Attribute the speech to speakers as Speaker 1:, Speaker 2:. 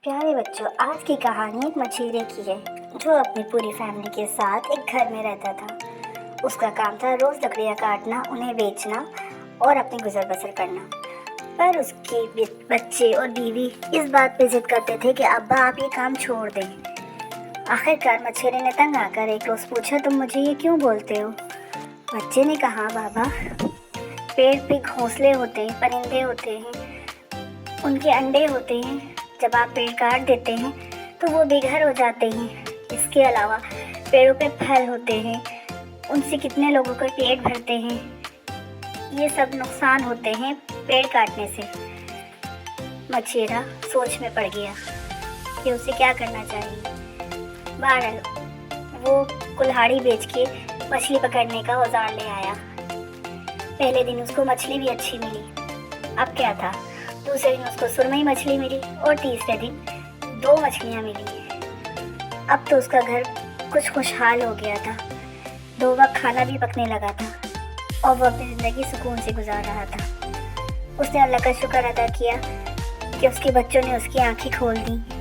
Speaker 1: प्यारे बच्चों, आज की कहानी एक मछेरे की है जो अपनी पूरी फैमिली के साथ एक घर में रहता था। उसका काम था रोज लकड़ियाँ काटना, उन्हें बेचना और अपनी गुजर बसर करना। पर उसके बच्चे और बीवी इस बात पे जिद करते थे कि अब्बा आप ये काम छोड़ दें। आखिरकार मछेरे ने तंग आकर एक रोज पूछा, तुम मुझे ये क्यों बोलते हो? बच्चे ने कहा, बाबा, पेड़ पे घोंसले होते हैं, परिंदे होते हैं, उनके अंडे होते हैं। जब आप पेड़ काट देते हैं तो वो बेघर हो जाते हैं। इसके अलावा पेड़ों पे फल होते हैं, उनसे कितने लोगों के पेट भरते हैं। ये सब नुकसान होते हैं पेड़ काटने से। मछेरा सोच में पड़ गया कि उसे क्या करना चाहिए। बहरहाल वो कुल्हाड़ी बेच के मछली पकड़ने का औजार ले आया। पहले दिन उसको मछली भी अच्छी मिली। अब क्या था, दूसरे दिन उसको सुरमई मछली मिली और तीसरे दिन 2 मछलियाँ मिली। अब तो उसका घर कुछ खुशहाल हो गया था। 2 वक्त खाना भी पकने लगा था और वो अपनी ज़िंदगी सुकून से गुजार रहा था। उसने अल्लाह का शुक्र अदा किया कि उसके बच्चों ने उसकी आंखें खोल दी।